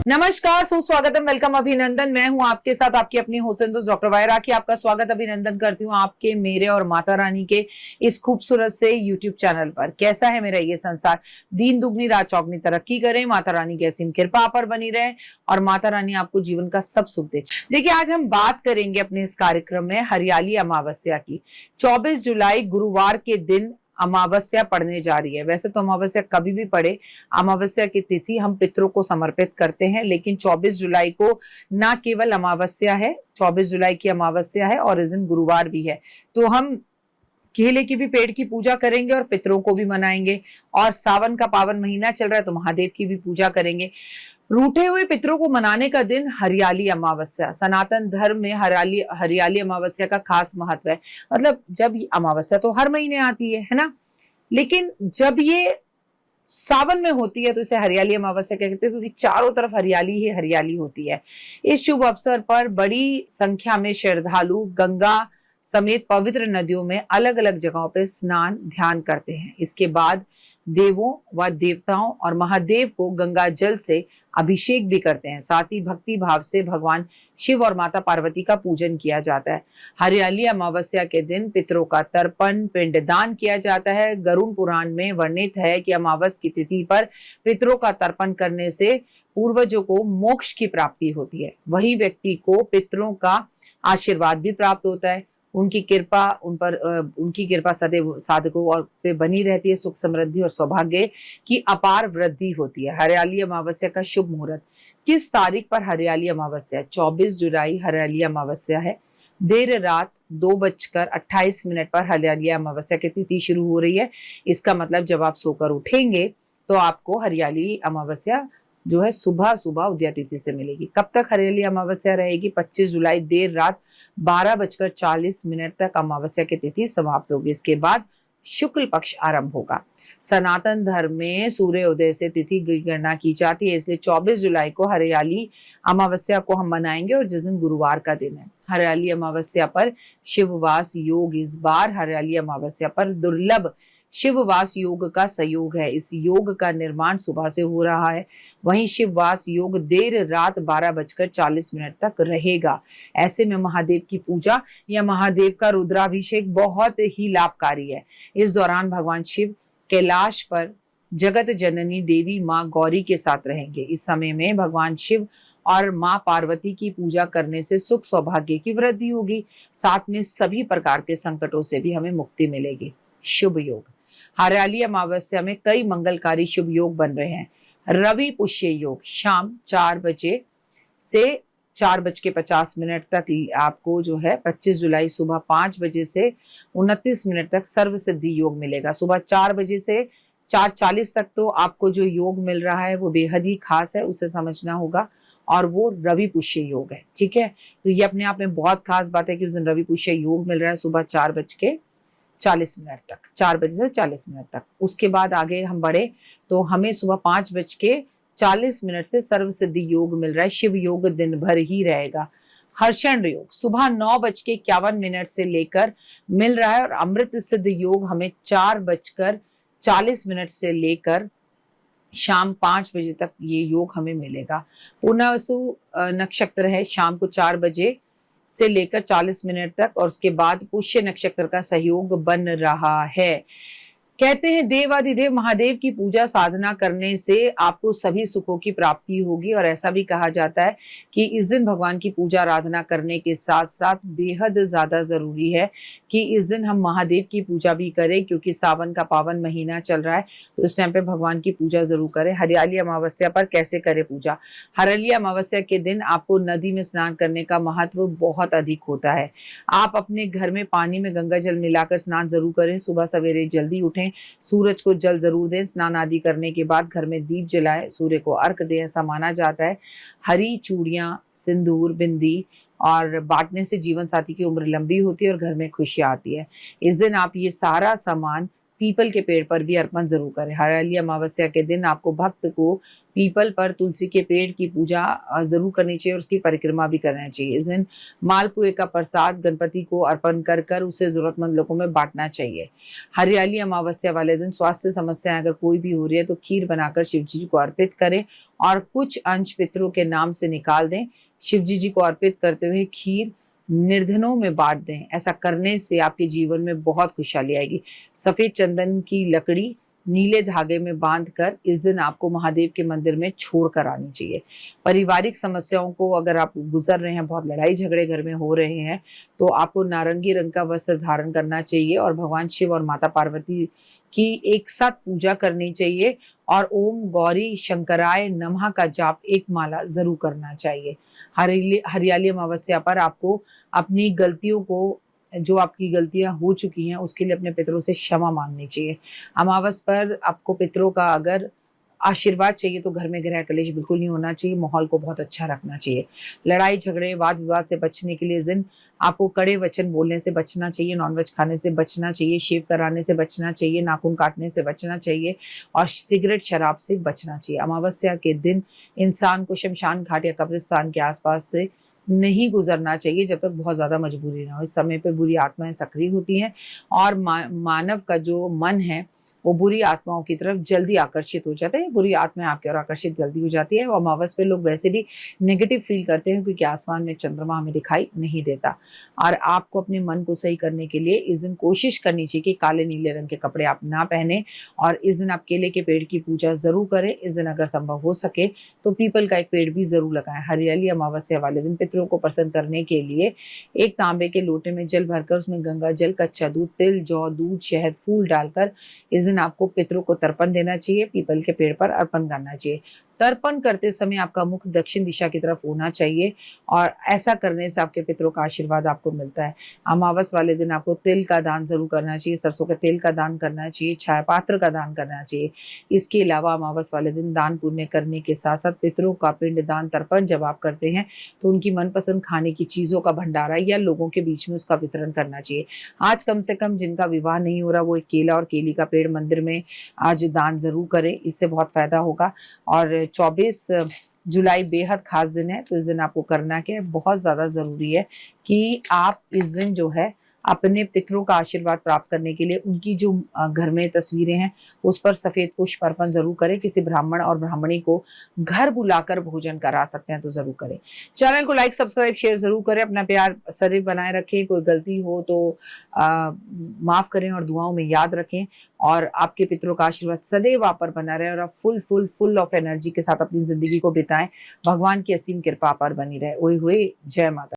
नमस्कार, सुस्वागतम, वेलकम, अभिनंदन। मैं हूं आपके साथ आपकी अपनी होस्ट दोस्त डॉक्टर वायरा राखी। आपका स्वागत अभिनंदन करती हूं आपके, मेरे और माता रानी के इस खूबसूरत से यूट्यूब चैनल पर। कैसा है मेरा ये संसार? दिन दुगनी रात चौगनी तरक्की करे, माता रानी की असीम कृपा पर बनी रहे और माता रानी आपको जीवन का सब सुख दे। देखिए, आज हम बात करेंगे अपने इस कार्यक्रम में हरियाली अमावस्या की। 24 जुलाई गुरुवार के दिन अमावस्या पड़ने जा रही है। वैसे तो अमावस्या कभी भी पड़े, अमावस्या की तिथि हम पितरों को समर्पित करते हैं, लेकिन 24 जुलाई को ना केवल अमावस्या है, 24 जुलाई की अमावस्या है और इस दिन गुरुवार भी है। तो हम केले की भी पेड़ की पूजा करेंगे और पितरों को भी मनाएंगे। और सावन का पावन महीना चल रहा है तो महादेव की भी पूजा करेंगे। रूठे हुए पितरों को मनाने का दिन हरियाली अमावस्या। सनातन धर्म में हरियाली अमावस्या का खास महत्व है। मतलब जब अमावस्या तो हर महीने आती है ना, लेकिन जब ये सावन में होती है तो इसे हरियाली अमावस्या कहते हैं, क्योंकि चारों तरफ हरियाली ही हरियाली होती है। इस शुभ अवसर पर बड़ी संख्या में श्रद्धालु गंगा समेत पवित्र नदियों में अलग अलग जगहों पर स्नान ध्यान करते हैं। इसके बाद देवों व देवताओं और महादेव को गंगा जल से अभिषेक भी करते हैं। साथ ही भक्ति भाव से भगवान शिव और माता पार्वती का पूजन किया जाता है। हरियाली अमावस्या के दिन पितरों का तर्पण पिंडदान किया जाता है। गरुड़ पुराण में वर्णित है कि अमावस की तिथि पर पितरों का तर्पण करने से पूर्वजों को मोक्ष की प्राप्ति होती है। वही व्यक्ति को पितरों का आशीर्वाद भी प्राप्त होता है। उनकी कृपा सदैव साधकों और पे बनी रहती है। सुख समृद्धि और सौभाग्य की अपार वृद्धि होती है। हरियाली अमावस्या का शुभ मुहूर्त। किस तारीख पर हरियाली अमावस्या? 24 जुलाई हरियाली अमावस्या है। देर रात 2:28 पर हरियाली अमावस्या की तिथि शुरू हो रही है। इसका मतलब जब आप सोकर उठेंगे तो आपको हरियाली अमावस्या जो है सुबह सुबह उदय तिथि से मिलेगी। कब तक हरियाली अमावस्या रहेगी? 25 जुलाई देर रात 12:40 तक अमावस्या की तिथि समाप्त होगी। इसके बाद शुक्ल पक्ष आरंभ होगा। सनातन धर्म में सूर्योदय से तिथि की गणना की जाती है, इसलिए 24 जुलाई को हरियाली अमावस्या को हम मनाएंगे और जिस दिन गुरुवार का दिन है। हरियाली अमावस्या पर शिववास योग। इस बार हरियाली अमावस्या पर दुर्लभ शिववास योग का संयोग है। इस योग का निर्माण सुबह से हो रहा है। वहीं शिववास योग देर रात 12:40 तक रहेगा। ऐसे में महादेव की पूजा या महादेव का रुद्राभिषेक बहुत ही लाभकारी है। इस दौरान भगवान शिव कैलाश पर जगत जननी देवी माँ गौरी के साथ रहेंगे। इस समय में भगवान शिव और माँ पार्वती की पूजा करने से सुख सौभाग्य की वृद्धि होगी। साथ में सभी प्रकार के संकटों से भी हमें मुक्ति मिलेगी। शुभ योग। हरियाली अमावस्या में कई मंगलकारी शुभ योग बन रहे हैं। रवि पुष्य योग शाम 4 बजे से 4:50 तक आपको जो है 25 जुलाई सुबह 5 बजे से 29 मिनट तक सर्व सिद्धि योग मिलेगा। सुबह 4 बजे से 4:40 तक तो आपको जो योग मिल रहा है वो बेहद ही खास है, उसे समझना होगा। और वो रवि पुष्य योग है, ठीक है। तो ये अपने आप में बहुत खास बात है कि उस दिन रवि पुष्य योग मिल रहा है सुबह 4:40 तक, 4 बजे से 40 मिनट तक। उसके बाद आगे हम बढ़े तो हमें सुबह 5:40 से सर्व सिद्धि योग मिल रहा है। शिव योग दिन भर ही रहेगा। हर्षण योग सुबह 9:51 से लेकर मिल रहा है और अमृत सिद्ध योग हमें 4:40 से लेकर शाम 5 बजे तक ये योग हमें मिलेगा। पुनर्वसु नक्षत्र है शाम को 4 बजे से लेकर 40 मिनट तक और उसके बाद पुष्य नक्षत्र का सहयोग बन रहा है। कहते हैं देवाधिदेव महादेव की पूजा साधना करने से आपको सभी सुखों की प्राप्ति होगी। और ऐसा भी कहा जाता है कि इस दिन भगवान की पूजा आराधना करने के साथ साथ बेहद ज्यादा जरूरी है कि इस दिन हम महादेव की पूजा भी करें, क्योंकि सावन का पावन महीना चल रहा है तो इस टाइम पे भगवान की पूजा जरूर करें। हरियाली अमावस्या पर कैसे करें पूजा? हरियाली अमावस्या के दिन आपको नदी में स्नान करने का महत्व बहुत अधिक होता है। आप अपने घर में पानी में गंगा जल मिलाकर स्नान जरूर करें। सुबह सवेरे जल्दी उठें, सूरज को जल जरूर दें। स्नान आदि करने के बाद घर में दीप जलाएं, सूर्य को अर्घ दें, ऐसा माना जाता है। हरी चूड़ियां, सिंदूर, बिंदी और बांटने से जीवन साथी की उम्र लंबी होती है और घर में खुशियां आती है। इस दिन आप ये सारा सामान पीपल के पेड़ पर भी अर्पण जरूर करें। हरियाली अमावस्या के दिन आपको भक्त को पीपल पर तुलसी के पेड़ की पूजा जरूर करनी चाहिए और उसकी परिक्रमा भी करना चाहिए। इस दिन मालपुए का प्रसाद गणपति को अर्पण कर कर उसे जरूरतमंद लोगों में बांटना चाहिए। हरियाली अमावस्या वाले दिन स्वास्थ्य समस्याएं अगर कोई भी हो रही है तो खीर बनाकर शिव जी को अर्पित करें और कुछ अंश पितरों के नाम से निकाल दें। शिव जी को अर्पित करते हुए खीर निर्धनों में बांट दें। ऐसा करने से आपके जीवन में बहुत खुशहाली आएगी। सफेद चंदन की लकड़ी नीले धागे में बांधकर इस दिन आपको महादेव के मंदिर में छोड़ कर आनी चाहिए। पारिवारिक समस्याओं को अगर आप गुजर रहे हैं, बहुत लड़ाई झगड़े घर में हो रहे हैं, तो आपको नारंगी रंग का वस्त्र धारण करना चाहिए और भगवान शिव और माता पार्वती की एक साथ पूजा करनी चाहिए और ओम गौरी शंकराय नमः का जाप एक माला जरूर करना चाहिए। हरियाली अमावस्या पर आपको अपनी गलतियों को, जो आपकी गलतियां हो चुकी हैं, उसके लिए अपने पितरों से क्षमा मांगनी चाहिए। अमावस पर आपको पितरों का अगर आशीर्वाद चाहिए तो घर में गृह कलेश बिल्कुल नहीं होना चाहिए। माहौल को बहुत अच्छा रखना चाहिए। लड़ाई झगड़े वाद विवाद से बचने के लिए इस दिन आपको कड़े वचन बोलने से बचना चाहिए, नॉनवेज खाने से बचना चाहिए, शेव कराने से बचना चाहिए, नाखून काटने से बचना चाहिए और सिगरेट शराब से बचना चाहिए। अमावस्या के दिन इंसान को शमशान घाट या कब्रिस्तान के आसपास से नहीं गुजरना चाहिए जब तक बहुत ज्यादा मजबूरी ना हो। इस समय पे बुरी आत्माएं सक्रिय होती हैं और मानव का जो मन है वो बुरी आत्माओं की तरफ जल्दी आकर्षित हो जाता है। बुरी आत्माएं आपकी ओर आकर्षित जल्दी हो जाती है। वो अमावस पे लोग वैसे भी नेगेटिव फील करते हैं क्योंकि आसमान में चंद्रमा हमें दिखाई नहीं देता। और आपको अपने मन को सही करने के लिए इस दिन कोशिश करनी चाहिए कि काले नीले रंग के कपड़े आप ना पहने और इस दिन आप केले के पेड़ की पूजा जरूर करें। इस दिन अगर संभव हो सके तो पीपल का एक पेड़ भी जरूर लगाएं। हरियाली अमावस्या वाले दिन पितरों को प्रसन्न करने के लिए एक तांबे के लोटे में जल भरकर उसमें गंगा जल, कच्चा दूध, तिल, जौ, दूध, शहद, फूल डालकर इस दिन आपको पितरों को तर्पण देना चाहिए। पीपल के पेड़ पर अर्पण करना चाहिए। तर्पण करते समय आपका मुख दक्षिण दिशा की तरफ होना चाहिए और ऐसा करने से आपके पितरों का आशीर्वाद आपको मिलता है। अमावस वाले दिन आपको तिल का दान जरूर करना चाहिए, सरसों के तेल का दान करना चाहिए, छाया पात्र का दान करना चाहिए। इसके अलावा अमावस वाले दिन दान पुण्य करने के साथ साथ पितरों का पिंड दान तर्पण जब आप करते हैं तो उनकी मनपसंद खाने की चीजों का भंडारा या लोगों के बीच में उसका वितरण करना चाहिए। आज कम से कम जिनका विवाह नहीं हो रहा वो एक केला और केली का पेड़ मंदिर में आज दान जरूर करें, इससे बहुत फायदा होगा। और 24 जुलाई बेहद खास दिन है तो इस दिन आपको करना क्या है, बहुत ज्यादा जरूरी है कि आप इस दिन जो है अपने पितरों का आशीर्वाद प्राप्त करने के लिए उनकी जो घर में तस्वीरें हैं उस पर सफेद पुष्प अर्पण जरूर करें। किसी ब्राह्मण और ब्राह्मणी को घर बुलाकर भोजन करा सकते हैं तो जरूर करें। चैनल को लाइक, सब्सक्राइब, शेयर जरूर करें। अपना प्यार सदैव बनाए रखें। कोई गलती हो तो माफ करें और दुआओं में याद रखें और आपके पितरों का आशीर्वाद सदैव आप पर बना रहे और आप फुल ऑफ एनर्जी के साथ अपनी जिंदगी को बिताएं। भगवान की असीम कृपा पर बनी रहे। ओए हुए जय माता।